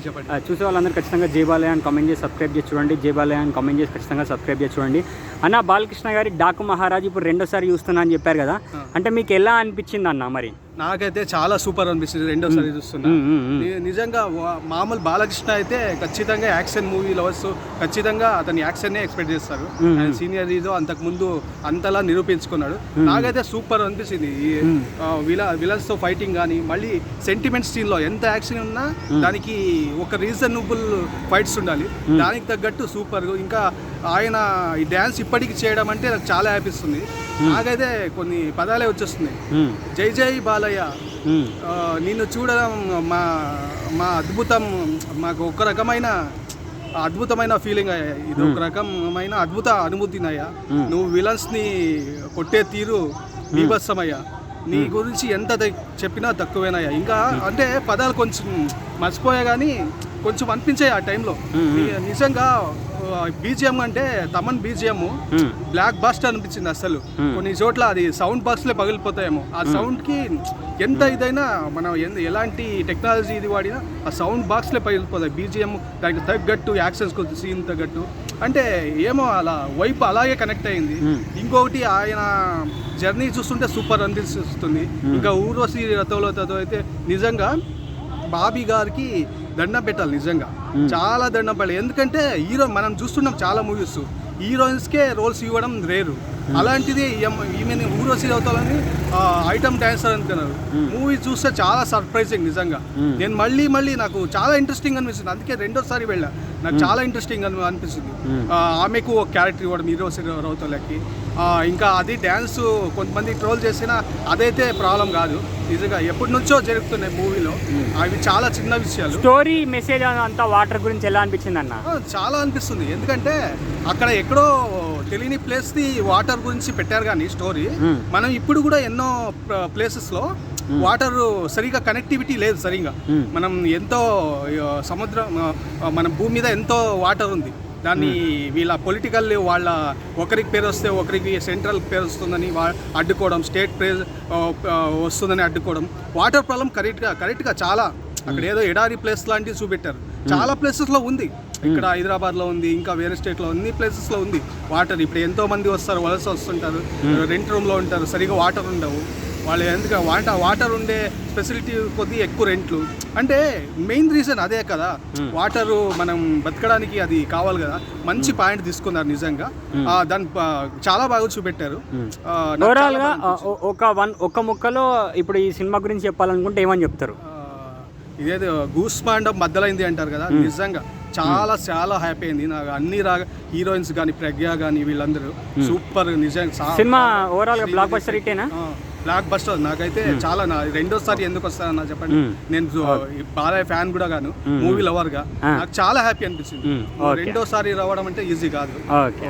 చెప్పండి. చూసే వాళ్ళందరూ ఖచ్చితంగా జై బాలయ్య అని కామెంట్ చేసి సబ్స్క్రైబ్ చేసి చూడండి. జై బాలయ్య అని కామెంట్ చేసి ఖచ్చితంగా సబ్స్క్రైబ్ చేసి చూడండి. అన్న బాలకృష్ణ గారి డాకు మహారాజ్ ఇప్పుడు రెండోసారి చూస్తున్నా అని చెప్పారు కదా, అంటే మీకు ఎలా అనిపించింది అన్న? మరి నాకైతే చాలా సూపర్ అనిపిస్తుంది రెండోసారి చూస్తున్నా. నిజంగా మామూలు బాలకృష్ణ అయితే ఖచ్చితంగా యాక్షన్ మూవీ లవర్స్ ఖచ్చితంగా అతని యాక్షన్నే ఎక్స్పెక్ట్ చేస్తారు. ఆయన సీనియర్ హీరో అంతకుముందు అంతలా నిరూపించుకున్నాడు. నాకైతే సూపర్ అనిపిస్తుంది. విలన్స్ తో ఫైటింగ్ కానీ మళ్ళీ సెంటిమెంట్ సీన్ లో ఎంత యాక్షన్ ఉన్నా దానికి ఒక రీజనబుల్ ఫైట్స్ ఉండాలి. దానికి తగ్గట్టు సూపర్. ఇంకా ఆయన ఈ డ్యాన్స్ ఇప్పటికి చేయడం అంటే నాకు చాలా హ్యాపీస్తుంది. నాకైతే కొన్ని పదాలే వచ్చేస్తున్నాయి. జై జై బాలయ్య, నిన్ను చూడడం మా అద్భుతం, మాకు ఒక రకమైన అద్భుతమైన ఫీలింగ్ అయ్యా. ఇది ఒక రకమైన అద్భుత అనుభూతినయ్యా. నువ్వు విలన్స్ని కొట్టే తీరు బీభత్సమయ్యా. నీ గురించి ఎంత చెప్పినా తక్కువేనయ్యా. ఇంకా అంటే పదాలు కొంచెం మర్చిపోయా కానీ కొంచెం అనిపించాయి ఆ టైంలో. నిజంగా బీజిఎం అంటే తమన్ బీజిఎం బ్లాక్ బాస్టర్ అనిపించింది. అసలు కొన్ని చోట్ల అది సౌండ్ బాక్స్లే పగిలిపోతాయేమో. ఆ సౌండ్కి ఎంత ఇదైనా మనం ఎలాంటి టెక్నాలజీ ఇది వాడినా ఆ సౌండ్ బాక్స్లే పగిలిపోతాయి. బీజిఎం దానికి తగ్గట్టు యాక్షన్స్ కొద్ది సీన్ తగ్గట్టు అంటే ఏమో అలా వైపు అలాగే కనెక్ట్ అయింది. ఇంకొకటి ఆయన జర్నీ చూస్తుంటే సూపర్ అనిపిస్తుంది. ఇంకా ఊర్వశి రథంలో అయితే నిజంగా బాబీ గారికి దండం పెట్టాలి. నిజంగా చాలా దండం పెట్టాలి. ఎందుకంటే హీరో మనం చూస్తున్నాం చాలా మూవీస్ హీరోయిన్స్కే రోల్స్ ఇవ్వడం రేరు. అలాంటిది ఈమెని ఊర్వశి రౌతలని ఐటమ్ డాన్సర్ అనుకున్నారు. మూవీ చూస్తే చాలా సర్ప్రైజింగ్. నిజంగా నేను మళ్ళీ నాకు చాలా ఇంట్రెస్టింగ్ అనిపిస్తుంది. అందుకే రెండోసారి వెళ్ళా. నాకు చాలా ఇంట్రెస్టింగ్ అనిపిస్తుంది. ఆమెకు ఒక క్యారెక్టర్ ఇవ్వడం ఊర్వశి రౌతలకి. ఇంకా అది డ్యాన్స్ కొంతమంది ట్రోల్ చేసినా అదైతే ప్రాబ్లం కాదు. నిజంగా ఎప్పటి నుంచో జరుగుతున్నాయి మూవీలో. అవి చాలా చిన్న విషయాలు. స్టోరీ మెసేజ్ అంతా వాటర్ గురించి ఎలా అనిపించింది అన్న? చాలా అనిపిస్తుంది. ఎందుకంటే అక్కడ ఎక్కడో తెలియని ప్లేస్ని వాటర్ గురించి పెట్టారు కానీ స్టోరీ. మనం ఇప్పుడు కూడా ఎన్నో ప్లేసెస్లో వాటర్ సరిగా కనెక్టివిటీ లేదు సరిగా. మనం ఎంతో సముద్రం మన భూమి మీద ఎంతో వాటర్ ఉంది. దాన్ని వీళ్ళ పొలిటికల్ వాళ్ళ ఒకరికి పేరు వస్తే ఒకరికి సెంట్రల్ పేరు వస్తుందని అడ్డుకోవడం, స్టేట్ పేరు వస్తుందని అడ్డుకోవడం. వాటర్ ప్రాబ్లం కరెక్ట్గా చాలా అక్కడ ఏదో ఎడారి ప్లేస్ లాంటివి చూపెట్టారు. చాలా ప్లేసెస్లో ఉంది. ఇక్కడ హైదరాబాద్లో ఉంది, ఇంకా వేరే స్టేట్లో అన్ని ప్లేసెస్లో ఉంది వాటర్. ఇప్పుడు ఎంతో మంది వస్తారు, వలస వస్తుంటారు, రెంట్ రూమ్లో ఉంటారు, సరిగా వాటర్ ఉండవు. వాళ్ళు ఎందుకు వాటర్ ఉండే ఫెసిలిటీ కొద్దిగా ఎక్కువ రెంట్లు. అంటే మెయిన్ రీజన్ అదే కదా, వాటరు మనం బతకడానికి అది కావాలి కదా. మంచి పాయింట్ తీసుకున్నారు నిజంగా. దాన్ని చాలా బాగా చూపెట్టారు. ఓవరాల్గా ఒక ముక్కలో ఇప్పుడు ఈ సినిమా గురించి చెప్పాలనుకుంటే ఏమని చెప్తారు? ఇదేదో గూస్ మాండం బద్దలైంది అంటారు కదా. నిజంగా చాలా హ్యాపీ అయింది నాకు. అన్ని హీరోయిన్స్ కానీ ప్రజ్ఞ కానీ వీళ్ళందరూ సూపర్. నిజంగా సినిమా ఓవరాల్ గా బ్లాక్ బస్టర్ హిట్ ఏనా? Block buster. నాకైతే చాలా రెండోసారి ఎందుకు వస్తానన్నా చెప్పండి. నేను బాలయ్య ఫ్యాన్ కూడా గాను, మూవీ లవర్ గా నాకు చాలా హ్యాపీ అనిపించింది. రెండోసారి రావడం అంటే ఈజీ కాదు. ఓకే.